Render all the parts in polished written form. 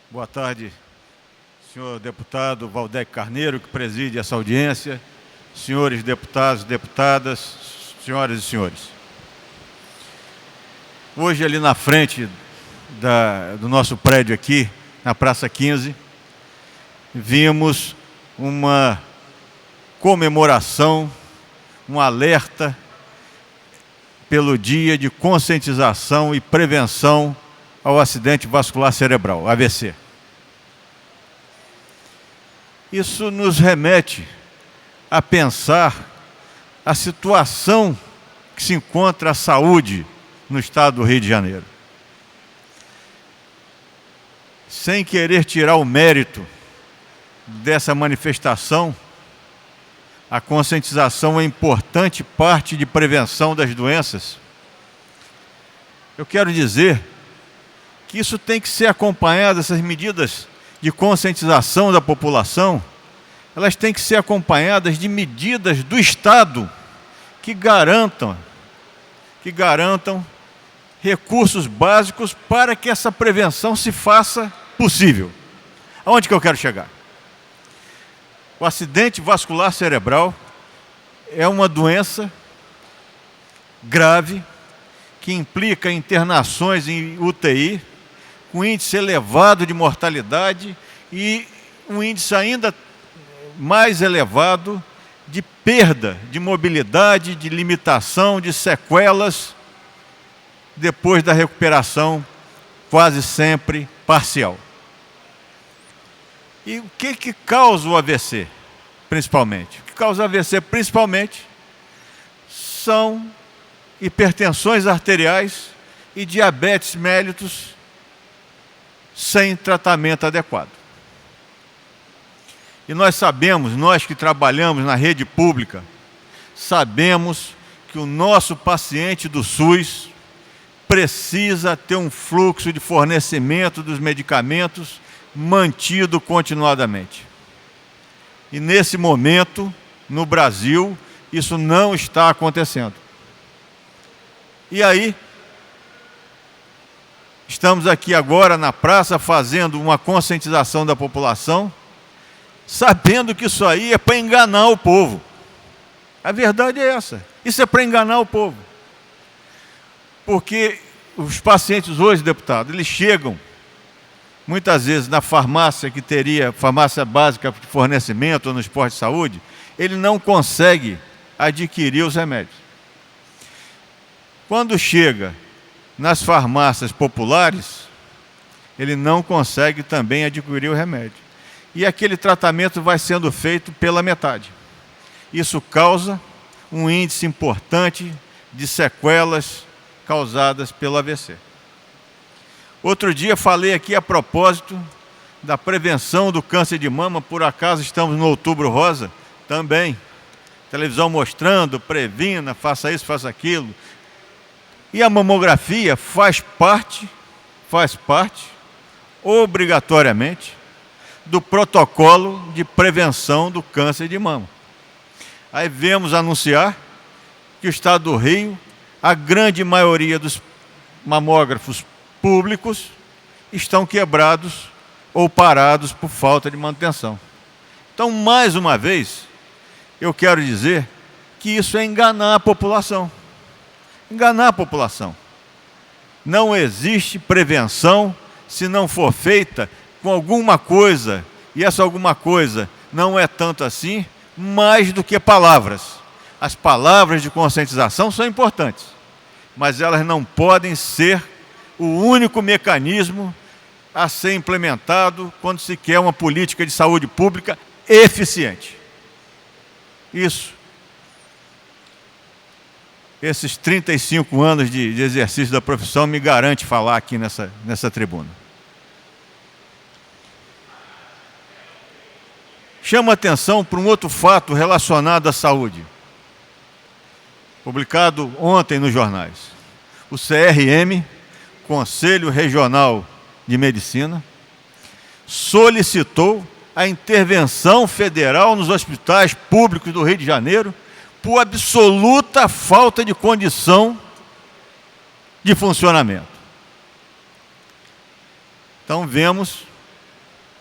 Boa tarde, senhor deputado Valdec Carneiro, que preside essa audiência, senhores deputados e deputadas, senhoras e senhores. Hoje, ali na frente do nosso prédio aqui, na Praça 15, vimos uma comemoração, um alerta pelo Dia de Conscientização e Prevenção ao Acidente Vascular Cerebral, AVC. Isso nos remete a pensar a situação que se encontra a saúde no estado do Rio de Janeiro. Sem querer tirar o mérito dessa manifestação, a conscientização é importante parte de prevenção das doenças. Eu quero dizer que isso tem que ser acompanhado, essas medidas de conscientização da população, elas têm que ser acompanhadas de medidas do Estado que garantam recursos básicos para que essa prevenção se faça possível. Aonde que eu quero chegar? O acidente vascular cerebral é uma doença grave que implica internações em UTI, com índice elevado de mortalidade e um índice ainda mais elevado de perda de mobilidade, de limitação, de sequelas depois da recuperação, quase sempre parcial. E o que causa o AVC, principalmente? O que causa o AVC, principalmente, são hipertensões arteriais e diabetes mellitus sem tratamento adequado. E nós sabemos, nós que trabalhamos na rede pública, sabemos que o nosso paciente do SUS precisa ter um fluxo de fornecimento dos medicamentos mantido continuadamente. E nesse momento, no Brasil, isso não está acontecendo. E aí, estamos aqui agora na praça fazendo uma conscientização da população, sabendo que isso aí é para enganar o povo. A verdade é essa. Isso é para enganar o povo. Porque os pacientes hoje, deputado, eles chegam muitas vezes na farmácia que teria, farmácia básica de fornecimento ou no posto de saúde, ele não consegue adquirir os remédios. Quando chega nas farmácias populares, ele não consegue também adquirir o remédio. E aquele tratamento vai sendo feito pela metade. Isso causa um índice importante de sequelas causadas pelo AVC. Outro dia falei aqui a propósito da prevenção do câncer de mama, por acaso estamos no Outubro Rosa, também. Televisão mostrando, previna, faça isso, faça aquilo. E a mamografia faz parte, obrigatoriamente, do protocolo de prevenção do câncer de mama. Aí vemos anunciar que o Estado do Rio, a grande maioria dos mamógrafos públicos estão quebrados ou parados por falta de manutenção. Então, mais uma vez, eu quero dizer que isso é enganar a população. Enganar a população. Não existe prevenção se não for feita com alguma coisa, e essa alguma coisa não é tanto assim, mais do que palavras. As palavras de conscientização são importantes, mas elas não podem ser o único mecanismo a ser implementado quando se quer uma política de saúde pública eficiente. Esses 35 anos de exercício da profissão me garante falar aqui nessa tribuna. Chama atenção para um outro fato relacionado à saúde, publicado ontem nos jornais. O CRM, Conselho Regional de Medicina, solicitou a intervenção federal nos hospitais públicos do Rio de Janeiro por absoluta falta de condição de funcionamento. Então vemos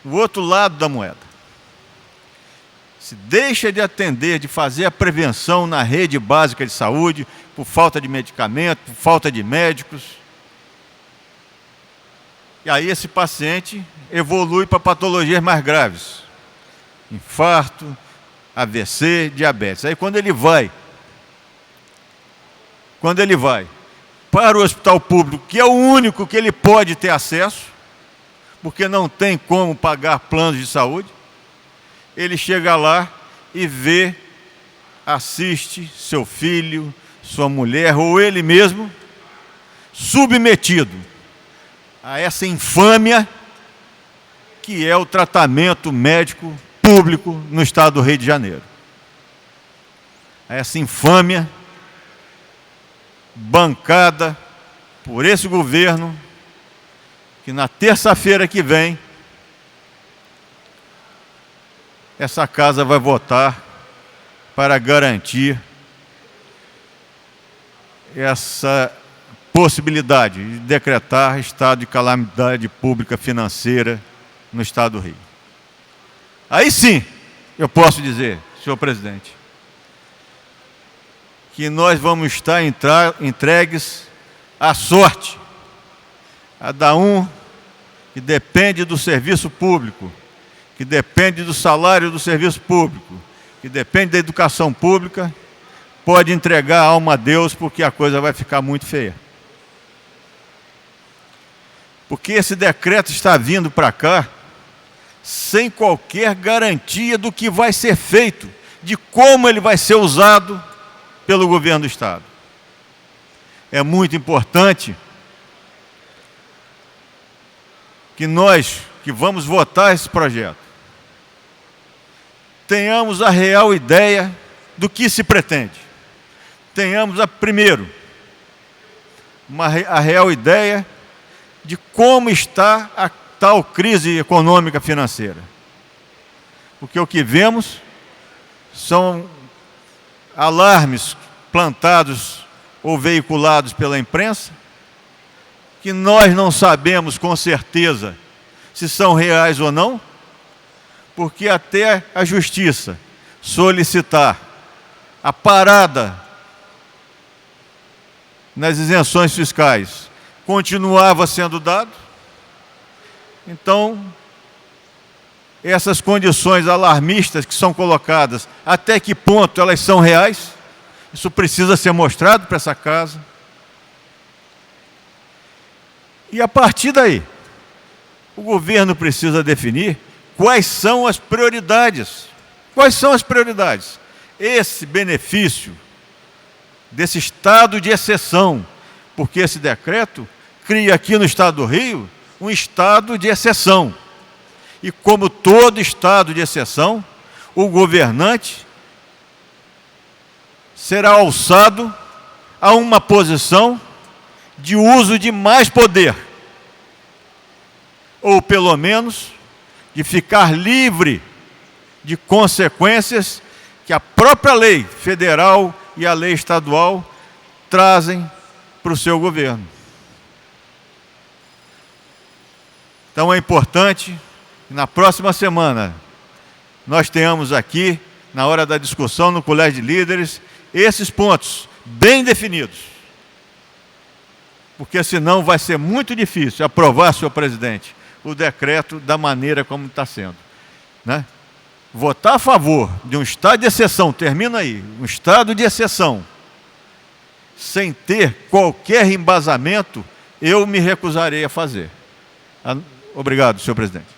o outro lado da moeda. Se deixa de atender, de fazer a prevenção na rede básica de saúde, por falta de medicamento, por falta de médicos. E aí esse paciente evolui para patologias mais graves. Infarto, AVC, diabetes. Aí quando ele vai para o hospital público, que é o único que ele pode ter acesso, porque não tem como pagar planos de saúde, ele chega lá e vê, assiste seu filho, sua mulher ou ele mesmo submetido a essa infâmia que é o tratamento médico público no estado do Rio de Janeiro. A essa infâmia bancada por esse governo, que na terça-feira que vem essa casa vai votar para garantir essa possibilidade de decretar estado de calamidade pública financeira no estado do Rio. Aí sim, eu posso dizer, senhor presidente, que nós vamos estar entregues à sorte, a da um que depende do serviço público, que depende do salário do serviço público, que depende da educação pública, pode entregar a alma a Deus, porque a coisa vai ficar muito feia. Porque esse decreto está vindo para cá sem qualquer garantia do que vai ser feito, de como ele vai ser usado pelo governo do estado. É muito importante que nós, que vamos votar esse projeto, tenhamos a real ideia do que se pretende. Tenhamos, primeiro, a real ideia de como está a tal crise econômica financeira. Porque o que vemos são alarmes plantados ou veiculados pela imprensa, que nós não sabemos com certeza se são reais ou não, porque até a justiça solicitar a parada nas isenções fiscais continuava sendo dado. Então, essas condições alarmistas que são colocadas, até que ponto elas são reais? Isso precisa ser mostrado para essa casa. E a partir daí, o governo precisa definir quais são as prioridades. Quais são as prioridades? Esse benefício desse estado de exceção, porque esse decreto cria aqui no estado do Rio um estado de exceção. E como todo estado de exceção, o governante será alçado a uma posição de uso de mais poder, ou pelo menos de ficar livre de consequências que a própria lei federal e a lei estadual trazem para o seu governo. Então é importante que na próxima semana nós tenhamos aqui, na hora da discussão no Colégio de Líderes, esses pontos bem definidos. Porque senão vai ser muito difícil aprovar, senhor presidente, o decreto da maneira como está sendo, né? Votar a favor de um estado de exceção, termina aí, um estado de exceção, sem ter qualquer embasamento, eu me recusarei a fazer. Obrigado, senhor presidente.